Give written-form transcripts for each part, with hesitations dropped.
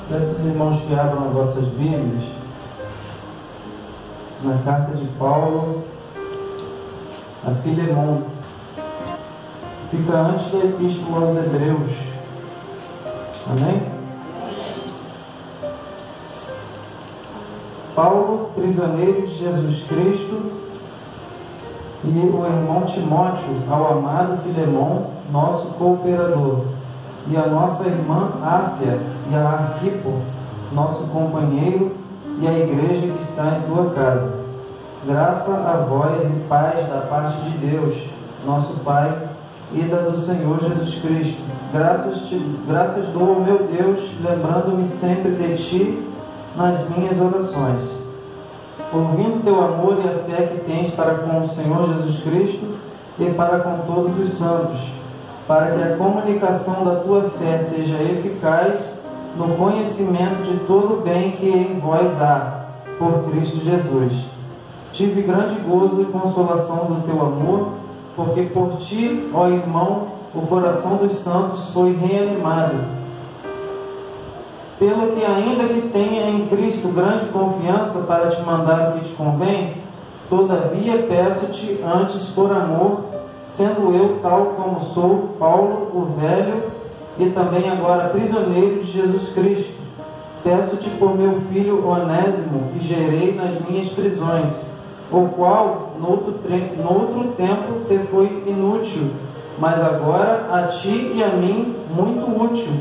Peço aos irmãos que abram as vossas Bíblias na carta de Paulo a Filemon. Fica antes da Epístola aos Hebreus. Amém? Paulo, prisioneiro de Jesus Cristo, e o irmão Timóteo, ao amado Filemon, nosso cooperador, e a nossa irmã Áfia e a Arquipo, nosso companheiro, e a igreja que está em tua casa. Graça a vós e paz da parte de Deus, nosso Pai, e da do Senhor Jesus Cristo. Graças dou ao meu Deus, lembrando-me sempre de ti nas minhas orações, ouvindo teu amor e a fé que tens para com o Senhor Jesus Cristo e para com todos os santos, para que a comunicação da tua fé seja eficaz no conhecimento de todo o bem que em vós há, por Cristo Jesus. Tive grande gozo e consolação do teu amor, porque por ti, ó irmão, o coração dos santos foi reanimado. Pelo que, ainda que tenha em Cristo grande confiança para te mandar o que te convém, todavia peço-te antes por amor, sendo eu tal como sou, Paulo, o velho, e também agora prisioneiro de Jesus Cristo. Peço-te por meu filho Onésimo, que gerei nas minhas prisões, o qual, noutro tempo, te foi inútil, mas agora a ti e a mim muito útil.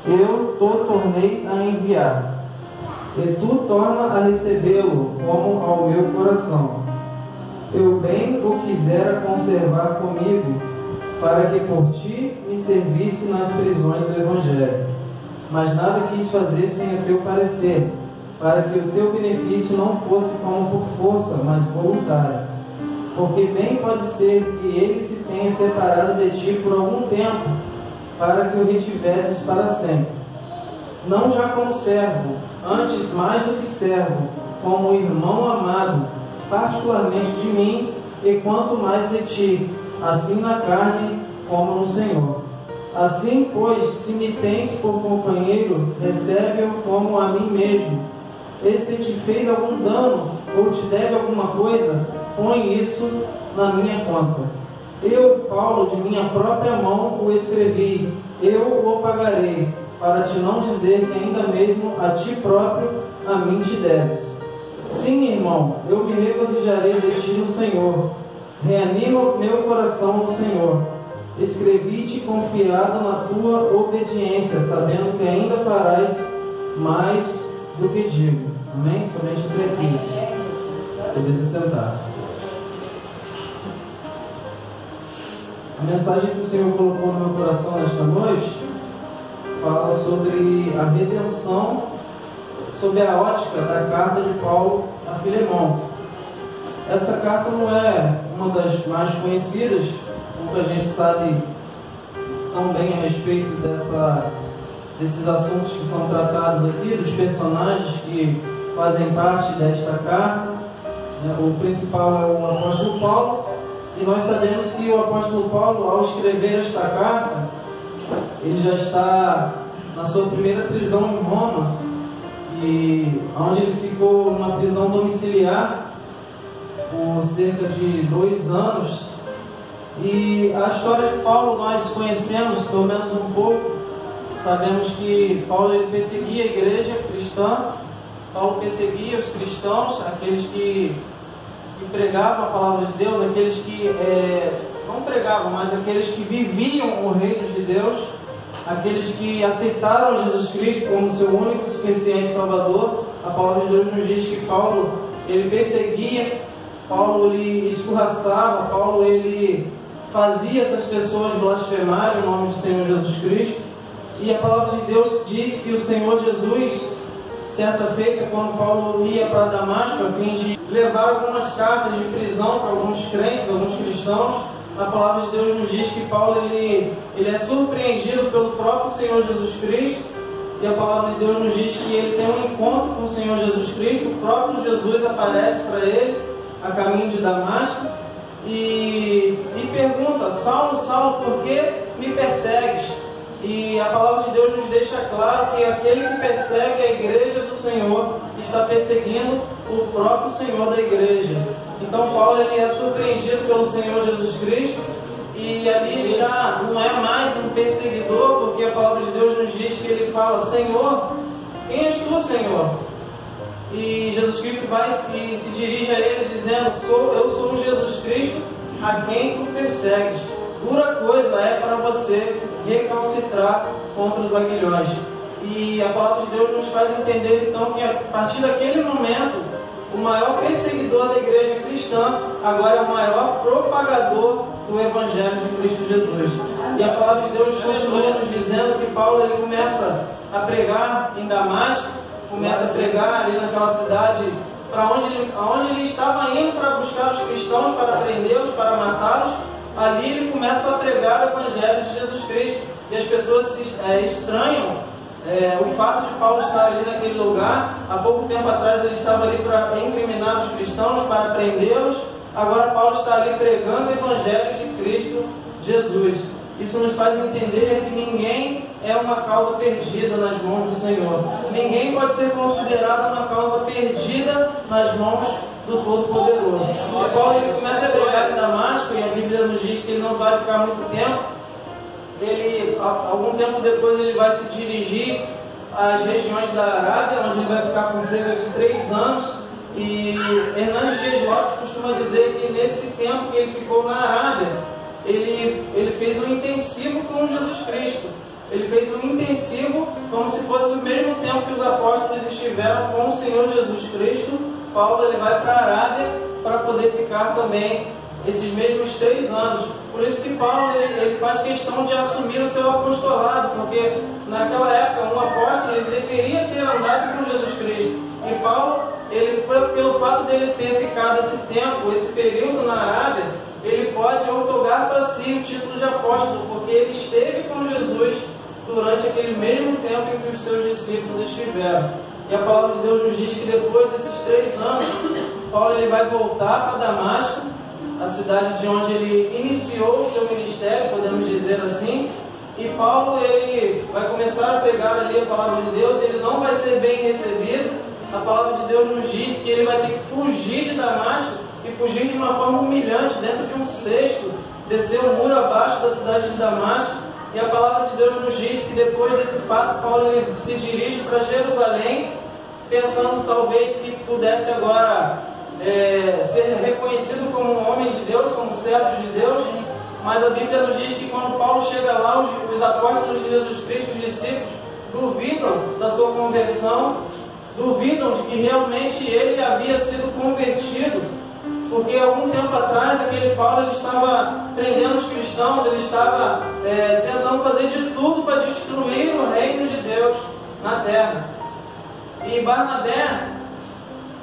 Eu te tornei a enviar, e tu torna a recebê-lo como ao meu coração. Eu bem o quisera conservar comigo, para que por ti me servisse nas prisões do Evangelho. Mas nada quis fazer sem o teu parecer, para que o teu benefício não fosse como por força, mas voluntário. Porque bem pode ser que ele se tenha separado de ti por algum tempo, para que o retivesses para sempre. Não já como servo, antes mais do que servo, como irmão amado, particularmente de mim, e quanto mais de ti, assim na carne como no Senhor. Assim, pois, se me tens por companheiro, recebe-o como a mim mesmo. E se te fez algum dano, ou te deve alguma coisa, põe isso na minha conta. Eu, Paulo, de minha própria mão o escrevi, eu o pagarei, para te não dizer que ainda mesmo a ti próprio a mim te deves. Sim, irmão, eu me regozijarei de ti no Senhor. Reanima meu coração no Senhor. Escrevi-te confiado na tua obediência, sabendo que ainda farás mais do que digo. Amém? Somente até aqui. Poder se sentar. A mensagem que o Senhor colocou no meu coração nesta noite fala sobre a redenção, sob a ótica da carta de Paulo a Filemon. Essa carta não é uma das mais conhecidas, pouca gente sabe tão bem a respeito desses assuntos que são tratados aqui, dos personagens que fazem parte desta carta. O principal é o apóstolo Paulo, e nós sabemos que o apóstolo Paulo, ao escrever esta carta, ele já está na sua primeira prisão em Roma, e onde ele ficou numa prisão domiciliar por cerca de 2 anos. E a história de Paulo nós conhecemos pelo menos um pouco. Sabemos que Paulo ele perseguia a igreja cristã. Paulo perseguia os cristãos, aqueles que pregavam a palavra de Deus, aqueles que não pregavam, mas aqueles que viviam o reino de Deus, aqueles que aceitaram Jesus Cristo como seu único e suficiente Salvador. A palavra de Deus nos diz que Paulo ele perseguia, Paulo ele escorraçava, Paulo ele fazia essas pessoas blasfemarem o nome do Senhor Jesus Cristo. E a palavra de Deus diz que o Senhor Jesus, certa feita, quando Paulo ia para Damasco a fim de levar algumas cartas de prisão para alguns crentes, alguns cristãos, a palavra de Deus nos diz que Paulo ele é surpreendido pelo próprio Senhor Jesus Cristo. E a palavra de Deus nos diz que ele tem um encontro com o Senhor Jesus Cristo. O próprio Jesus aparece para ele a caminho de Damasco e pergunta: Saulo, Saulo, por que me persegues? E a palavra de Deus nos deixa claro que aquele que persegue a igreja do Senhor está perseguindo o próprio Senhor da igreja. Então Paulo ele é surpreendido pelo Senhor Jesus Cristo, e ali ele já não é mais um perseguidor, porque a palavra de Deus nos diz que ele fala: Senhor, quem és tu, Senhor? E Jesus Cristo vai e se dirige a ele dizendo: eu sou Jesus Cristo a quem tu persegues. Dura coisa é para você recalcitrar contra os aguilhões. E a palavra de Deus nos faz entender então que a partir daquele momento, o maior perseguidor da igreja cristã agora é o maior propagador do Evangelho de Cristo Jesus. E a palavra de Deus continua nos dizendo que Paulo ele começa a pregar em Damasco, começa a pregar ali naquela cidade para onde ele estava indo para buscar os cristãos, para prendê-los, para matá-los. Ali ele começa a pregar o Evangelho de Jesus Cristo. E as pessoas estranham o fato de Paulo estar ali naquele lugar. Há pouco tempo atrás ele estava ali para incriminar os cristãos, para prendê-los. Agora Paulo está ali pregando o Evangelho de Cristo Jesus. Isso nos faz entender que ninguém é uma causa perdida nas mãos do Senhor. Ninguém pode ser considerado uma causa perdida nas mãos do Todo-Poderoso. E Paulo ele começa a pregar em Damasco, e a Bíblia nos diz que ele não vai ficar muito tempo. Algum tempo depois ele vai se dirigir às regiões da Arábia, onde ele vai ficar por cerca de 3 anos. E Hernandes Dias Lopes costuma dizer que nesse tempo que ele ficou na Arábia, ele fez um intensivo com Jesus Cristo. Ele fez um intensivo como se fosse o mesmo tempo que os apóstolos estiveram com o Senhor Jesus Cristo. Paulo ele vai para a Arábia para poder ficar também esses mesmos 3 anos. Por isso que Paulo ele faz questão de assumir o seu apostolado, porque naquela época um apóstolo ele deveria ter andado com Jesus Cristo. E Paulo, pelo fato dele ter ficado esse tempo, esse período na Arábia, ele pode outorgar para si o título de apóstolo, porque ele esteve com Jesus durante aquele mesmo tempo em que os seus discípulos estiveram. E a palavra de Deus nos diz que depois desses 3 anos, Paulo ele vai voltar para Damasco, a cidade de onde ele iniciou o seu ministério, podemos dizer assim. E Paulo ele vai começar a pregar ali a palavra de Deus, e ele não vai ser bem recebido. A palavra de Deus nos diz que ele vai ter que fugir de Damasco, e fugir de uma forma humilhante, dentro de um cesto, descer o muro abaixo da cidade de Damasco. E a palavra de Deus nos diz que depois desse fato, Paulo ele se dirige para Jerusalém, pensando talvez que pudesse agora ser reconhecido como um homem de Deus, como servo de Deus. Mas a Bíblia nos diz que quando Paulo chega lá, os apóstolos de Jesus Cristo, os discípulos, duvidam da sua conversão, duvidam de que realmente ele havia sido convertido, porque algum tempo atrás aquele Paulo ele estava prendendo os cristãos, ele estava tentando fazer de tudo para destruir o reino de Deus na terra. E Barnabé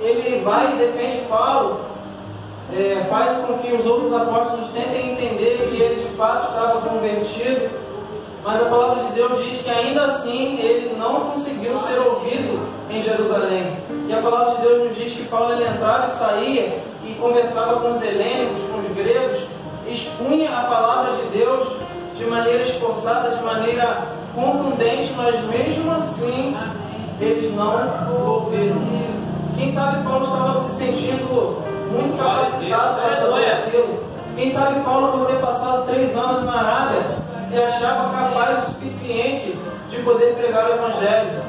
ele vai e defende Paulo, faz com que os outros apóstolos tentem entender que ele de fato estava convertido, mas a palavra de Deus diz que ainda assim ele não conseguiu ser ouvido em Jerusalém. E a palavra de Deus nos diz que Paulo ele entrava e saía e conversava com os helênicos, com os gregos, expunha a palavra de Deus de maneira esforçada, de maneira contundente, mas mesmo assim eles não ouviram. Quem sabe Paulo estava se sentindo muito capacitado para fazer aquilo. Quem sabe Paulo, por ter passado 3 anos na Arábia, se achava capaz o suficiente de poder pregar o Evangelho.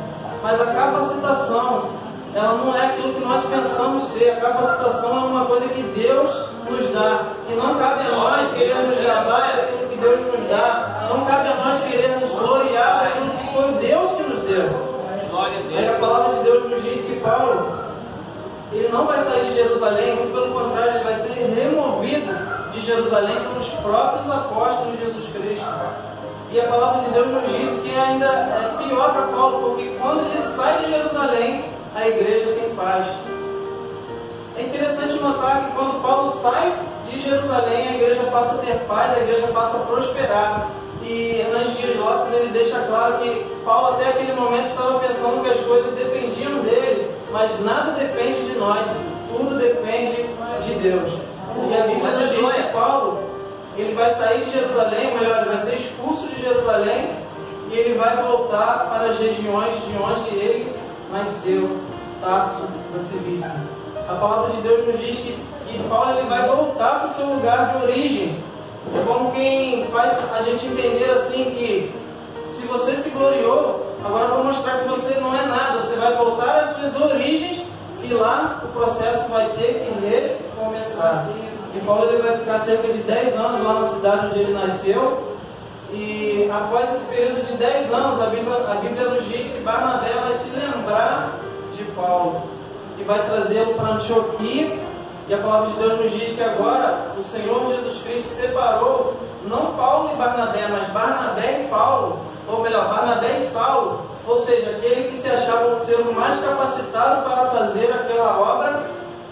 Mas a capacitação, ela não é aquilo que nós pensamos ser. A capacitação é uma coisa que Deus nos dá. E não cabe a nós querermos gravar daquilo que Deus nos dá. Não cabe a nós querermos gloriar daquilo que foi Deus que nos deu. Aí a palavra de Deus nos diz que Paulo ele não vai sair de Jerusalém, muito pelo contrário, ele vai ser removido de Jerusalém pelos próprios apóstolos de Jesus Cristo. E a palavra de Deus nos diz que ainda é pior para Paulo, porque quando ele sai de Jerusalém, a igreja tem paz. É interessante notar que quando Paulo sai de Jerusalém, a igreja passa a ter paz, a igreja passa a prosperar. E Hernandes Dias Lopes ele deixa claro que Paulo até aquele momento estava pensando que as coisas dependiam dele, mas nada depende de nós, tudo depende de Deus. E a Bíblia nos diz que Paulo ele vai sair de Jerusalém, ou melhor, ele vai ser expulso de Jerusalém, e ele vai voltar para as regiões de onde ele nasceu, Tarso da Cilícia. A palavra de Deus nos diz que Paulo ele vai voltar para o seu lugar de origem, como quem faz a gente entender assim que se você se gloriou, agora eu vou mostrar que você não é nada, você vai voltar às suas origens e lá o processo vai ter que recomeçar. E Paulo ele vai ficar cerca de 10 anos lá na cidade onde ele nasceu. E após esse período de 10 anos, a Bíblia nos diz que Barnabé vai se lembrar de Paulo e vai trazê-lo para Antioquia. E a palavra de Deus nos diz que agora o Senhor Jesus Cristo separou não Paulo e Barnabé, mas Barnabé e Paulo, ou melhor, Barnabé e Saulo, ou seja, aquele que se achava ser o mais capacitado para fazer aquela obra,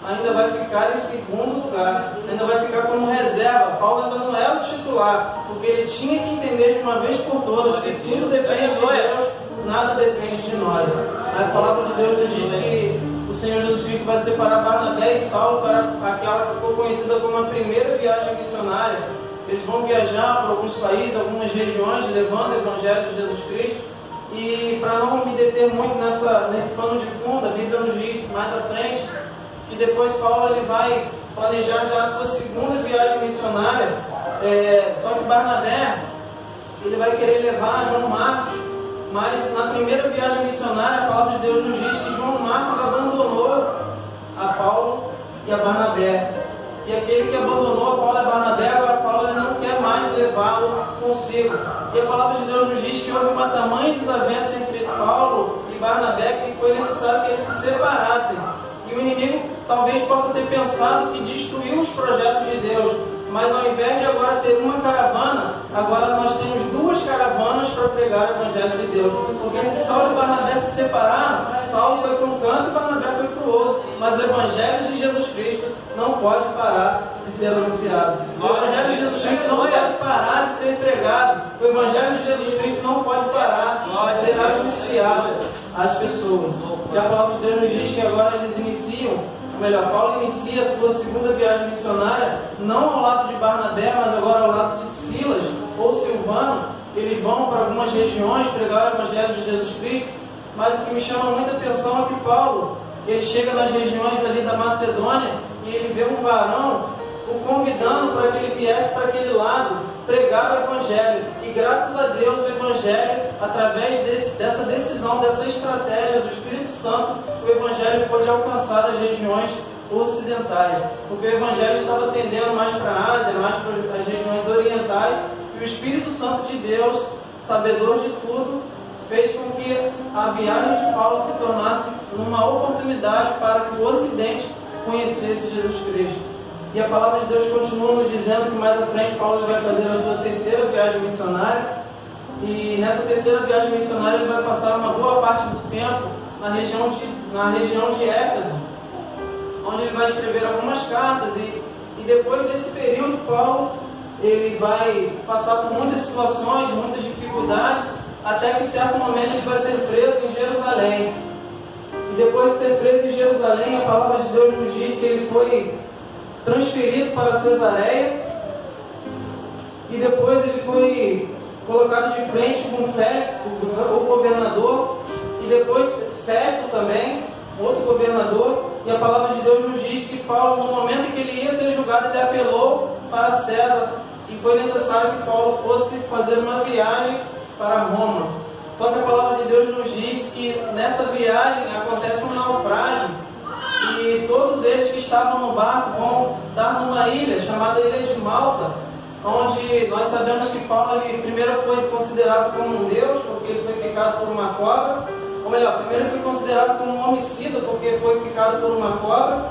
ainda vai ficar em segundo lugar, ainda vai ficar como reserva. Paulo ainda não é o titular, porque ele tinha que entender de uma vez por todas que tudo depende de Deus, nada depende de nós. A palavra de Deus nos diz que o Senhor Jesus Cristo vai separar Barnabé e Saulo para aquela que ficou conhecida como a primeira viagem missionária. Eles vão viajar por alguns países, algumas regiões, levando o Evangelho de Jesus Cristo. E para não me deter muito nesse pano de fundo, a Bíblia nos diz mais à frente que depois Paulo ele vai planejar já a sua segunda viagem missionária. Só que Barnabé ele vai querer levar João Marcos, mas na primeira viagem missionária a palavra de Deus nos diz que João Marcos abandonou a Paulo e a Barnabé. E aquele que abandonou a Paulo e a Barnabé, agora Paulo ele não quer mais levá-lo consigo. E a palavra de Deus nos diz que houve uma tamanha desavença entre Paulo e Barnabé que foi necessário que eles se separassem. E o inimigo talvez possa ter pensado que destruiu os projetos de Deus, mas ao invés de agora ter uma caravana, agora nós temos duas caravanas para pregar o Evangelho de Deus. Porque se Saulo e Barnabé se separaram, Saulo foi para um canto e Barnabé foi para o outro. Mas o Evangelho de Jesus Cristo não pode parar de ser anunciado. O Evangelho de Jesus Cristo não pode parar de ser pregado. O Evangelho de Jesus Cristo não pode parar de ser anunciado às pessoas. E a palavra de Deus nos diz que agora eles iniciam, ou melhor, Paulo inicia a sua segunda viagem missionária, não ao lado de Barnabé, mas agora ao lado de Silas ou Silvano. Eles vão para algumas regiões pregar o Evangelho de Jesus Cristo, mas o que me chama muita atenção é que Paulo, ele chega nas regiões ali da Macedônia e ele vê um varão o convidando para que ele viesse para aquele lado pregar o Evangelho. E graças a Deus o Evangelho, através dessa decisão, dessa estratégia do Espírito Santo, o Evangelho pôde alcançar as regiões ocidentais, porque o Evangelho estava tendendo mais para a Ásia, mais para as regiões orientais, e o Espírito Santo de Deus, sabedor de tudo, fez com que a viagem de Paulo se tornasse uma oportunidade para que o Ocidente conhecesse Jesus Cristo. E a palavra de Deus continua nos dizendo que mais à frente Paulo vai fazer a sua terceira viagem missionária. E nessa terceira viagem missionária ele vai passar uma boa parte do tempo na região de Éfeso, onde ele vai escrever algumas cartas. E depois desse período, Paulo ele vai passar por muitas situações, muitas dificuldades, até que em certo momento ele vai ser preso em Jerusalém. E depois de ser preso em Jerusalém, a palavra de Deus nos diz que ele foi transferido para Cesareia, e depois ele foi colocado de frente com Félix, o governador, e depois Festo também, outro governador. E a palavra de Deus nos diz que Paulo, no momento em que ele ia ser julgado, ele apelou para César, e foi necessário que Paulo fosse fazer uma viagem para Roma. Só que a palavra de Deus nos diz que nessa viagem acontece um naufrágio, e todos eles que estavam no barco vão dar numa ilha chamada Ilha de Malta, onde nós sabemos que Paulo ele primeiro foi considerado como um deus, porque ele foi picado por uma cobra, ou melhor, primeiro foi considerado como um homicida, porque foi picado por uma cobra,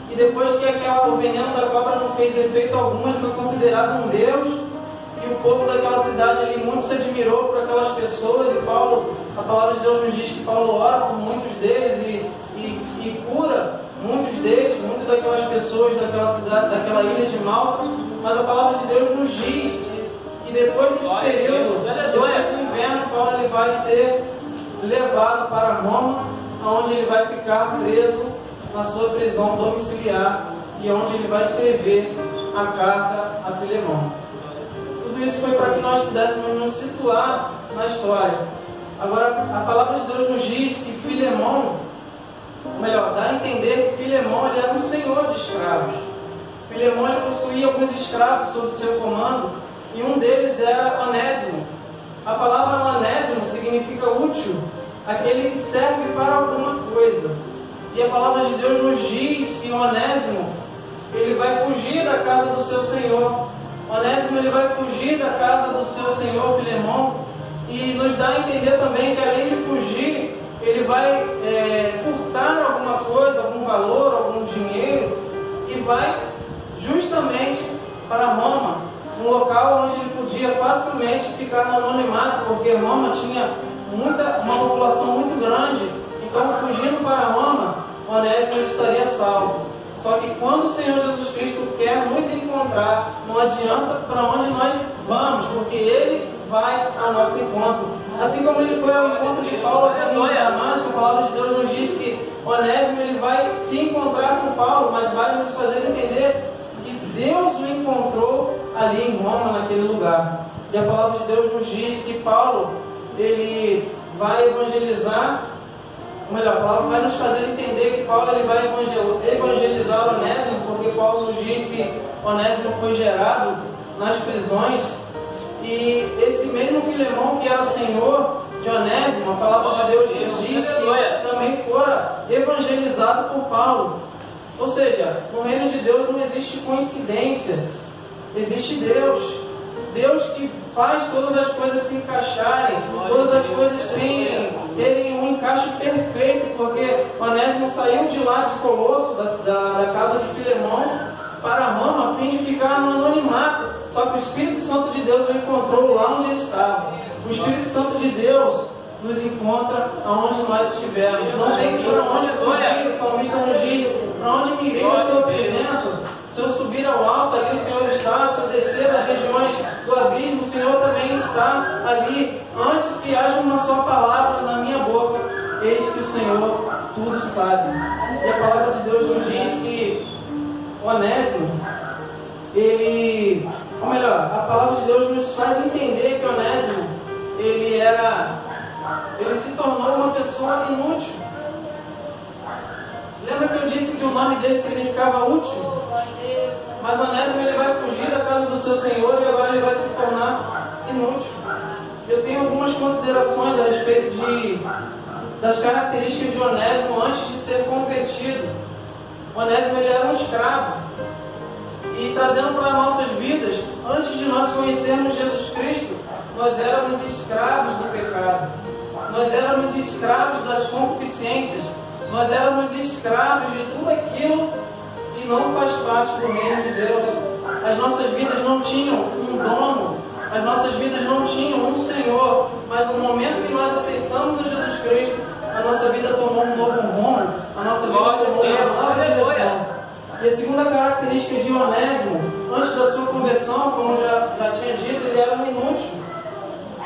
e depois que o veneno da cobra não fez efeito algum, ele foi considerado um deus, e o povo daquela cidade ali muito se admirou por aquelas pessoas, e Paulo, a palavra de Deus nos diz que Paulo ora por muitos deles e cura muitos deles, muitas daquelas pessoas daquela cidade, daquela ilha de Malta. Mas a palavra de Deus nos diz que depois desse período, depois do inverno, Paulo ele vai ser levado para Roma, onde ele vai ficar preso na sua prisão domiciliar e onde ele vai escrever a carta a Filemão. Tudo isso foi para que nós pudéssemos nos situar na história. Agora, a palavra de Deus nos diz que Filemão, ou melhor, dá a entender que Filemão ele era um senhor de escravos. Filemão ele possuía alguns escravos sob seu comando, e um deles era Onésimo. A palavra Onésimo significa útil, aquele que serve para alguma coisa. E a palavra de Deus nos diz que Onésimo ele vai fugir da casa do seu senhor. Onésimo ele vai fugir da casa do seu senhor Filemão, e nos dá a entender também que além de fugir, ele vai furtar alguma coisa, algum valor, algum dinheiro, e vai justamente para Roma, um local onde ele podia facilmente ficar no anonimato, porque Roma tinha uma população muito grande. Então, fugindo para Roma, Onésimo estaria salvo. Só que quando o Senhor Jesus Cristo quer nos encontrar, não adianta para onde nós vamos, porque Ele vai ao nosso encontro. Assim como Ele foi ao encontro de Paulo a caminho de Damasco, a palavra de Deus nos diz que Onésimo ele vai se encontrar com Paulo, mas vai nos fazer entender que Deus o encontrou ali em Roma, naquele lugar. E a palavra de Deus nos diz que Paulo ele vai evangelizar. Ou melhor, Paulo vai nos fazer entender que Paulo ele vai evangelizar Onésimo, porque Paulo nos diz que Onésimo foi gerado nas prisões, e esse mesmo Filemão que era senhor de Onésimo, a palavra de Deus nos diz que também fora evangelizado por Paulo. Ou seja, no reino de Deus não existe coincidência, existe Deus. Deus que faz todas as coisas se encaixarem, todas as coisas terem um encaixe perfeito, porque Onésimo saiu de lá de Colosso, da casa de Filemão, para Roma, a fim de ficar no anonimato. Só que o Espírito Santo de Deus o encontrou lá onde ele estava. O Espírito Santo de Deus nos encontra aonde nós estivermos. Não tem para onde fugir. O salmista nos diz: para onde me irei da tua presença? Se eu subir ao alto, ali o Senhor está. Se eu descer às regiões do abismo, o Senhor também está ali. Antes que haja uma só palavra na minha boca, eis que o Senhor tudo sabe. E a palavra de Deus nos diz que Onésimo, ou melhor, a palavra de Deus nos faz entender que Onésimo, ele se tornou uma pessoa inútil. Lembra que eu disse que o nome dele significava útil? Mas Onésimo ele vai fugir da casa do seu senhor e agora ele vai se tornar inútil. Eu tenho algumas considerações a respeito das características de Onésimo antes de ser convertido. Onésimo ele era um escravo. E trazendo para nossas vidas, antes de nós conhecermos Jesus Cristo, nós éramos escravos do pecado. Nós éramos escravos das concupiscências. Nós éramos escravos de tudo aquilo que não faz parte do reino de Deus. As nossas vidas não tinham um dono, as nossas vidas não tinham um Senhor, mas no momento que nós aceitamos a Jesus Cristo, a nossa vida tomou um novo rumo, a nossa vida tomou uma nova direção. E a segunda característica de Onésimo, antes da sua conversão, como já tinha dito, ele era um inútil.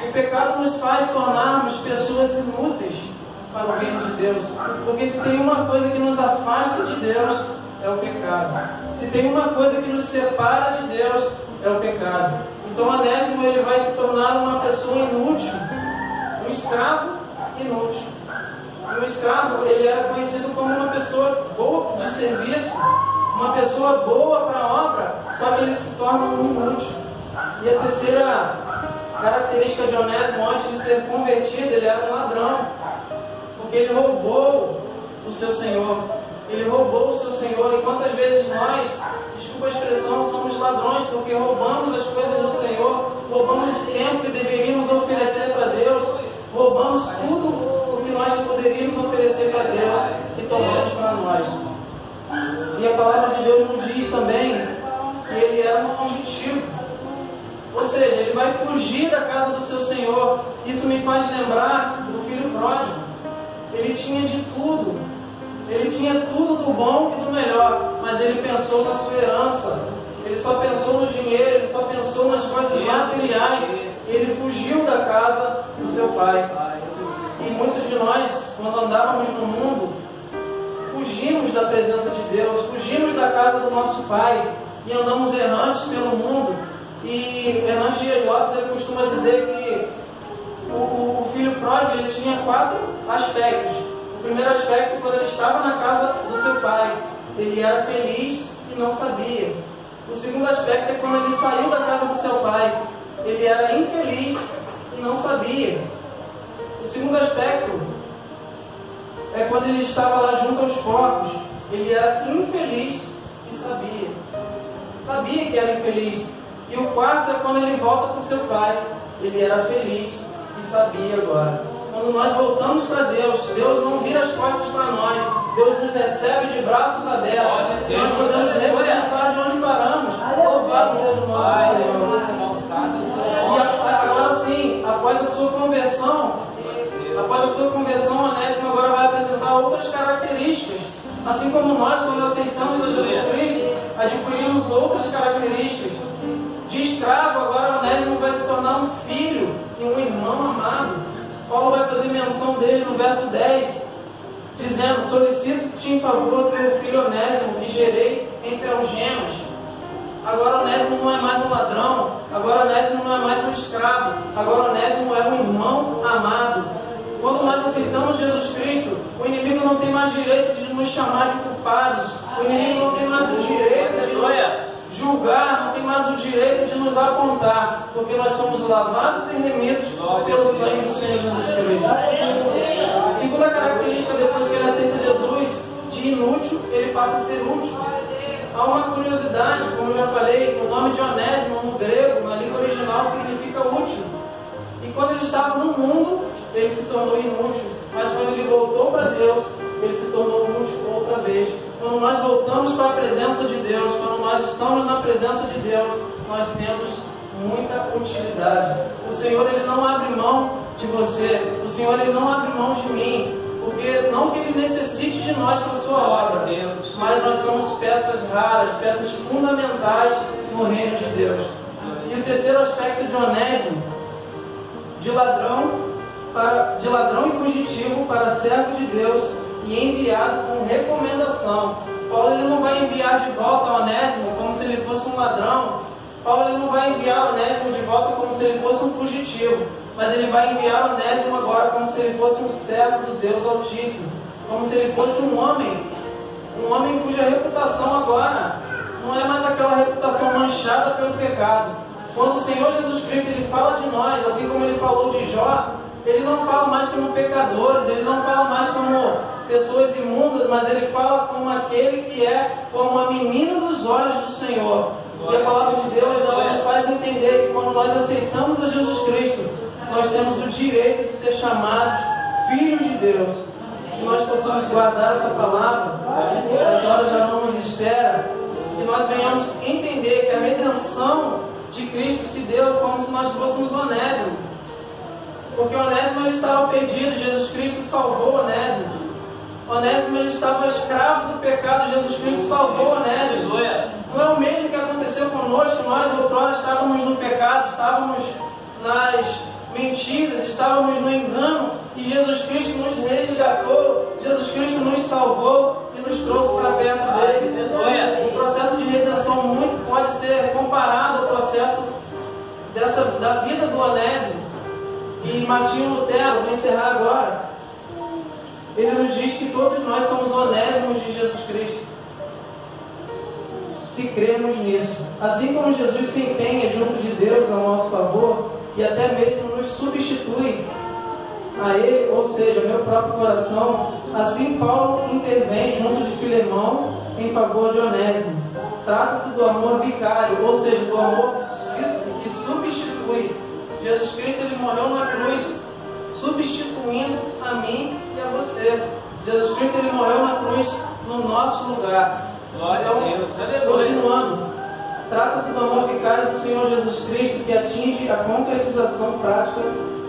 O pecado nos faz tornarmos pessoas inúteis para o reino de Deus. Porque se tem uma coisa que nos afasta de Deus, é o pecado. Se tem uma coisa que nos separa de Deus, é o pecado. Então Onésimo ele vai se tornar uma pessoa inútil, um escravo inútil. E o escravo ele era conhecido como uma pessoa boa de serviço, uma pessoa boa para a obra, só que ele se torna um inútil. E a terceira característica de Onésimo antes de ser convertido, ele era um ladrão, porque ele roubou o seu Senhor. Ele roubou o seu Senhor. E quantas vezes nós, desculpa a expressão, somos ladrões porque roubamos as coisas do Senhor, roubamos o tempo que deveríamos oferecer para Deus, roubamos tudo o que nós poderíamos oferecer para Deus e tomamos para nós. E a palavra de Deus nos diz também que ele era um fugitivo. Ou seja, ele vai fugir da casa do seu Senhor. Isso me faz lembrar do filho pródigo. Ele tinha de tudo. Ele tinha tudo do bom e do melhor, mas ele pensou na sua herança. Ele só pensou no dinheiro, ele só pensou nas coisas materiais. Ele fugiu da casa do seu pai. E muitos de nós, quando andávamos no mundo, fugimos da presença de Deus, fugimos da casa do nosso pai e andamos errantes pelo mundo. E Hernandes Dias Lopes ele costuma dizer que pródigo ele tinha 4 aspectos. O primeiro aspecto, quando ele estava na casa do seu pai, ele era feliz e não sabia. O segundo aspecto é quando ele saiu da casa do seu pai, ele era infeliz e não sabia. O segundo aspecto é quando ele estava lá junto aos corpos, ele era infeliz e sabia. Sabia que era infeliz. E o quarto é quando ele volta para o seu pai, ele era feliz e sabia agora. Quando nós voltamos para Deus, Deus não vira as costas para nós, Deus nos recebe de braços abertos. Nós podemos recomeçar de onde paramos. Louvado seja o nome do Senhor. E agora sim, após a sua conversão, Onésimo agora vai apresentar outras características. Assim como nós, quando aceitamos a Jesus Cristo, adquirimos outras características. De escravo, agora Onésimo vai se tornar um filho e um irmão amado. Paulo vai fazer menção dele no verso 10, dizendo: solicito-te em favor do meu filho Onésimo, que gerei entre algemas. Agora Onésimo não é mais um ladrão, agora Onésimo não é mais um escravo, agora Onésimo é um irmão amado. Quando nós aceitamos Jesus Cristo, o inimigo não tem mais direito de nos chamar de culpados, o inimigo não tem mais o direito de nos julgar, não tem mais o direito de nos apontar, porque nós somos lavados e remidos pelo sangue do Senhor Jesus Cristo. Segunda característica, depois que ele aceita Jesus, de inútil, ele passa a ser útil. Há uma curiosidade, como eu já falei, o nome de Onésimo no grego, na língua original, significa útil. E quando ele estava no mundo, ele se tornou inútil, mas quando ele voltou para Deus, ele se tornou útil outra vez. Quando nós voltamos para a presença de Deus, quando nós estamos na presença de Deus, nós temos muita utilidade. O Senhor, ele não abre mão de você, o Senhor, ele não abre mão de mim, porque não que ele necessite de nós para a sua obra, mas nós somos peças raras, peças fundamentais no reino de Deus. E o terceiro aspecto de Onésimo, de ladrão e fugitivo para servo de Deus e enviado com recomendação. Paulo, ele não vai enviar de volta a Onésimo como se ele fosse um ladrão. Paulo, ele não vai enviar Onésimo de volta como se ele fosse um fugitivo, mas ele vai enviar Onésimo agora como se ele fosse um servo do Deus Altíssimo, como se ele fosse um homem cuja reputação agora não é mais aquela reputação manchada pelo pecado. Quando o Senhor Jesus Cristo, ele fala de nós, assim como ele falou de Jó, ele não fala mais como pecadores, ele não fala mais como pessoas imundas, mas ele fala como aquele que é como a menina dos olhos do Senhor. E a palavra de Deus, ela nos faz entender que quando nós aceitamos a Jesus Cristo, nós temos o direito de ser chamados filhos de Deus. Que nós possamos guardar essa palavra, as horas já não nos esperam, que nós venhamos entender que a redenção de Cristo se deu como se nós fôssemos Onésimo. Porque Onésimo, ele estava perdido, Jesus Cristo salvou Onésimo. Onésimo, ele estava escravo do pecado, Jesus Cristo salvou Onésimo. Não é o mesmo que aconteceu conosco. Nós outrora estávamos no pecado, estávamos nas mentiras, estávamos no engano, e Jesus Cristo nos resgatou, Jesus Cristo nos salvou e nos trouxe para perto dele. O processo de redenção muito pode ser comparado ao processo da vida do Onésimo. E Martinho Lutero, vou encerrar agora, ele nos diz que todos nós somos Onésimos de Jesus Cristo, se cremos nisso. Assim como Jesus se empenha junto de Deus ao nosso favor e até mesmo nos substitui a Ele, ou seja, meu próprio coração, assim Paulo intervém junto de Filemão em favor de Onésimo. Trata-se do amor vicário, ou seja, do amor que substitui. Jesus Cristo, ele morreu na cruz, substituindo a mim e a você. Jesus Cristo, ele morreu na cruz no nosso lugar. Então, continuando, trata-se do amor vicário do Senhor Jesus Cristo, que atinge a concretização prática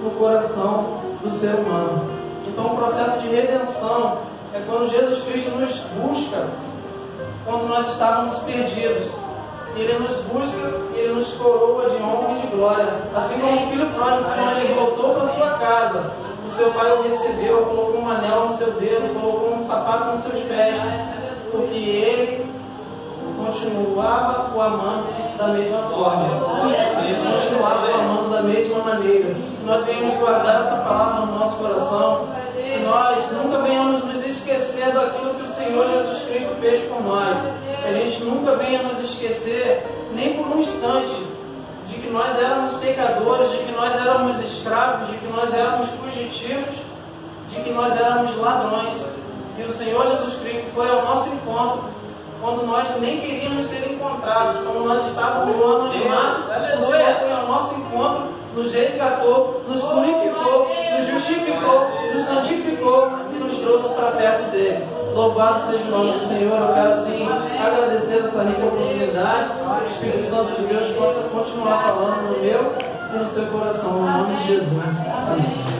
no coração do ser humano. Então, o processo de redenção é quando Jesus Cristo nos busca, quando nós estávamos perdidos. Ele nos busca, ele nos coroa de honra e de glória. Assim como o filho pródigo, quando ele voltou para sua casa, o seu pai o recebeu, colocou um anel no seu dedo, colocou um sapato nos seus pés, porque ele continuava o amando da mesma forma. Ele continuava o amando da mesma maneira. Nós venhamos guardar essa palavra no nosso coração. Que nós nunca venhamos nos esquecer daquilo que o Senhor Jesus Cristo fez por nós. Que a gente nunca venha nos esquecer, nem por um instante, de que nós éramos pecadores, de que nós éramos escravos, de que nós éramos fugitivos, de que nós éramos ladrões. E o Senhor Jesus Cristo foi ao nosso encontro quando nós nem queríamos ser encontrados, quando nós estávamos no anonimato. O Senhor foi ao nosso encontro, nos resgatou, nos purificou, nos justificou, nos santificou e nos trouxe para perto dele. Louvado seja o nome do Senhor. Eu quero assim agradecer essa rica oportunidade. Que o Espírito Santo de Deus possa continuar falando no meu e no seu coração, no nome de Jesus. Amém.